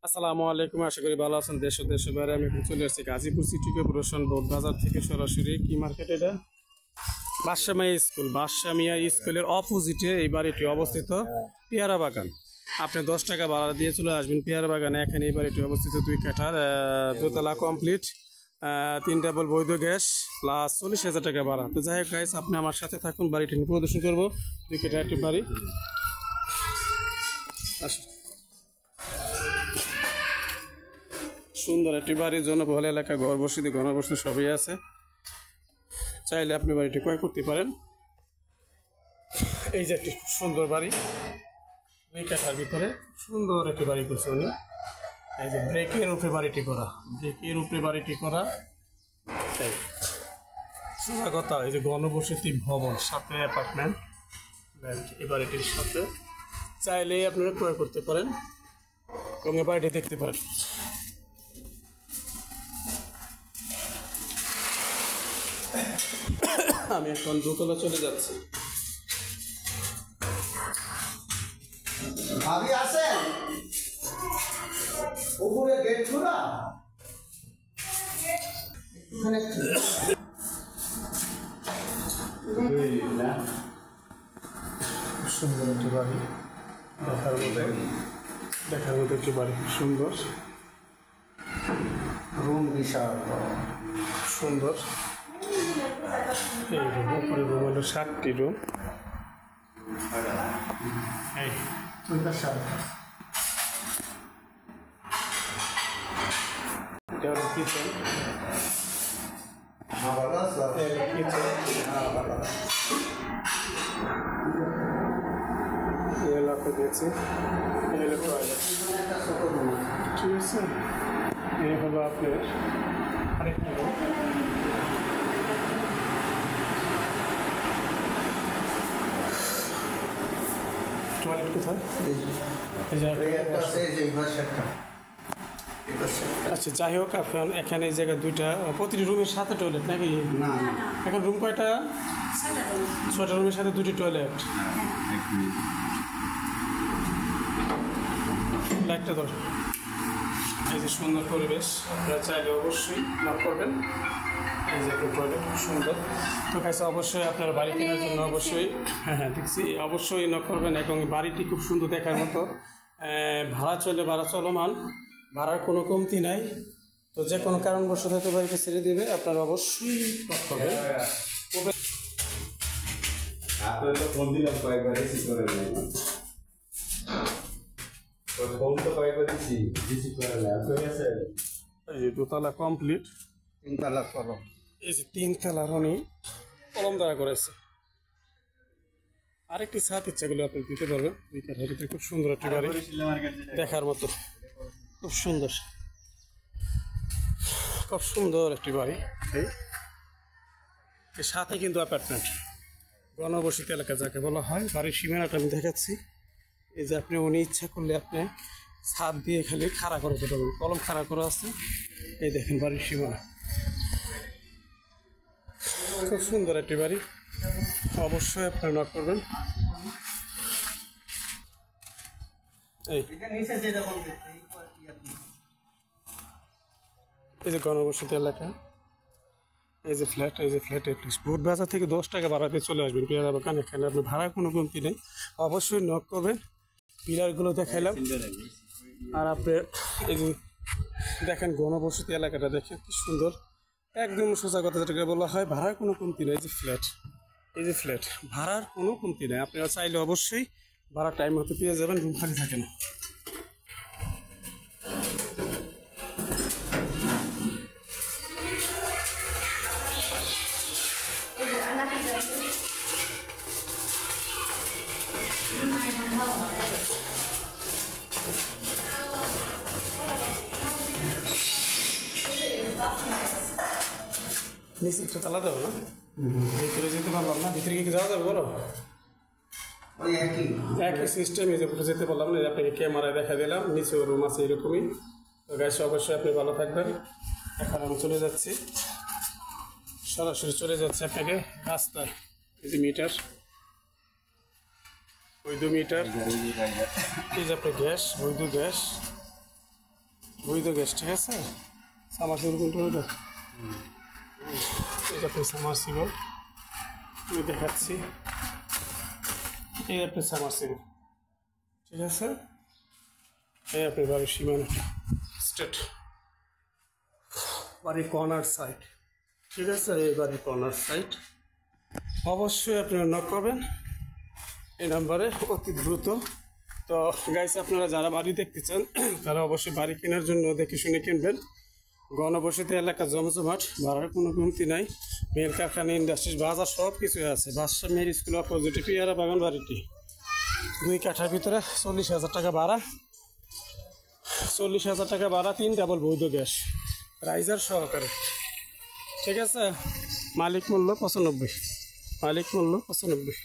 আসসালামু আলাইকুম, আশা করি ভালো আছেন। দেশ ও দেশের বাইরে আমি এখন চলে আসছি গাজীপুর সিটি কর্পোরেশন বোর্ড বাজার থেকে সরাসরি কি মার্কেট এটা বাদশামিয়া স্কুল। বাদশামিয়া স্কুলের অপোজিটে এই বাড়িটি অবস্থিত পেয়ারা বাগান। আপনি 10 টাকা ভাড়া দিয়ে চলে আসবেন পেয়ারা বাগানে। এখানে এই বাড়িটি অবস্থিত 2 কাঠার, দোতলা কমপ্লিট, 3 ডাবল বৈধ গ্যাস প্লাস 40,000 টাকা ভাড়া। তো যাই হোক গাইস, আপনি আমার সাথে থাকুন, বাড়িটি প্রদর্শন করবো। 2 কাঠার একটি বাড়ি। আসুন, সুন্দর একটি বাড়ি, জনবহুল এলাকা, ঘর বসতি ঘনবসতি সবই আছে। চাইলে আপনি বাড়িটি ক্রয় করতে পারেন। এই যে একটি সুন্দর বাড়ি, 2 কাঠার ভিতরে সুন্দর একটি বাড়ি করছে উনি। এই যে ব্রেকের উপরে বাড়িটি করা, ব্রেকের উপরে বাড়িটি করা। সোজা কথা, এই যে ঘনবসতি ভবন সাথে অ্যাপার্টমেন্ট, এই বাড়িটির সাথে চাইলেই আপনারা ক্রয় করতে পারেন এবং এই বাড়িটি দেখতে পারেন। আমি এখন দোতলা চলে যাচ্ছি। ভাবি আছেন উপরে গেট খোলা এখানে সুন্দর একটি বাড়ি, দেখার মতো একটি বাড়ি, সুন্দর রুম বিশাল সুন্দর। এই রুম, উপরে রুম হলো 7টি রুম। এই এটা হলো কিচেন, ভালো আছে কিচেন এলাকা দিয়েছি। এই হলো টয়লেট, ঠিক আছে। এই হলো আপনার আরেকটা রুম। টয়লেট কোথায়? এই যে আচ্ছা, যাই হোক, আপনার এখানে এই জায়গায় 2টা, প্রতিটি রুমের সাথে টয়লেট নাকি? না এখন রুম কয়টা? 6টা রুমের সাথে 2টি টয়লেট। লাইটটা ধর। এই যে সুন্দর পরিবেশ, আপনারা চাইলে অবশ্যই নক করবেন। এই যে একটা টয়লেট সুন্দর। তো কাছে অবশ্যই আপনারা বাড়ি কেনার জন্য অবশ্যই হ্যাঁ দেখছি, অবশ্যই নক করবেন। এবং বাড়িটি খুব সুন্দর দেখার মতো, ভাড়া চলমান, ভাড়ার কোনো কমতি নাই। তো যে কোনো কারণবশত হয়তো বাড়িটা ছেড়ে দেবে, আপনারা অবশ্যই নক করবেন। আপনার তো ফোন দিলাম কয়েকবার রিসিভ করে নেই, ফোন তো কয়েকবার দিচ্ছি রিসিভ করে নেই। আপনি আছেন? এই যে দোতলা কমপ্লিট, 3 তালা কলম, এই যে 3 তলার উনি কলম দেওয়া করেছে। আরেকটি ছাদ ইচ্ছাগুলো আপনি দিতে পারবেন। 2 কাঠার ভিতরে খুব সুন্দর একটি বাড়ি, দেখার মতো, খুব সুন্দর, খুব সুন্দর একটি বাড়ি। এই সাথে কিন্তু অ্যাপার্টমেন্ট, ঘনবসতি এলাকা যাকে বলা হয়। বাড়ির সীমানাটা আমি দেখাচ্ছি। এই যে আপনি উনি ইচ্ছা করলে আপনি ছাদ দিয়ে খালি খাড়া করে দিতে পারবেন, কলম খাড়া করা আছে। এই দেখেন বাড়ির সীমানা, খুব সুন্দর একটি বাড়ি। অবশ্যই আপনারা নক করবেন। এই যে ঘনবসতি এলাকা, এই যে ফ্ল্যাট, এই যে ফ্ল্যাটের বোর্ড বাজার থেকে 10 টাকা ভাড়া দিয়ে চলে আসবেন পেয়ারা বাগান। এখানে আপনি ভাড়া কোনো কমতি নেই, অবশ্যই নক করবেন। পিলারগুলো দেখাইলাম। আর আপনি এই যে দেখেন ঘনবসতি এলাকাটা দেখেন কি সুন্দর, একদম সোজা কথা যেটাকে বলা হয় ভাড়ার কোনো কমতি নেই। এই যে ফ্ল্যাট, এই যে ফ্ল্যাট, ভাড়ার কোনো কমতি নেই। আপনারা চাইলে অবশ্যই ভাড়া টাইম মতো পেয়ে যাবেন, রুম খালি থাকে না। নিচে একটু তালা দেবো না, ভিতরে যেতে পারলাম না। ভিতরে কি যাওয়া যাবে বলো? ওই একই সিস্টেম, এই যে যেতে পারলাম না। আপনাকে ক্যামেরায় দেখা দিলাম, নিচে রুম আছে এরকমই। তো গাইস অবশ্যই আপনি ভালো থাকবেন। এখন আমি চলে যাচ্ছি, সরাসরি চলে যাচ্ছে আপনাকে রাস্তায়। এই যে মিটার, ওই 2 মিটার, এই যে আপনার গ্যাস, বৈধ গ্যাস, বৈধ গ্যাস, ঠিক আছে। সামারসিবল কোনটা হইলো, এটা আপনার সামারসিবল, আমি দেখাচ্ছি। এই আপনার সামারসিবল, ঠিক আছে। এই আপনার বাড়ির সীমানা স্টেট, বাড়ির কর্নার সাইড, ঠিক আছে। এই বাড়ির কর্নার সাইড অবশ্যই আপনারা নক করবেন এই নাম্বারে অতি দ্রুত। তো গাইস, আপনারা যারা বাড়ি দেখতে চান তারা অবশ্যই বাড়ি কেনার জন্য দেখে শুনে কিনবেন। ঘনবসতি এলাকা, জমজমাট, ভাড়ার কোনো কমতি নাই। মেল কারখানা, ইন্ডাস্ট্রিজ, বাজার সব কিছুই আছে। বাদশা মেয়ের স্কুল অপোজিটে পিয়ারা বাগান বাড়িটি, 2 কাঠার ভিতরে 40,000 টাকা ভাড়া, 40,000 টাকা ভাড়া, 3 ডাবল বৈধ গ্যাস, রাইজার সহকারে, ঠিক আছে। মালিক মূল্য 95, মালিক মূল্য 95।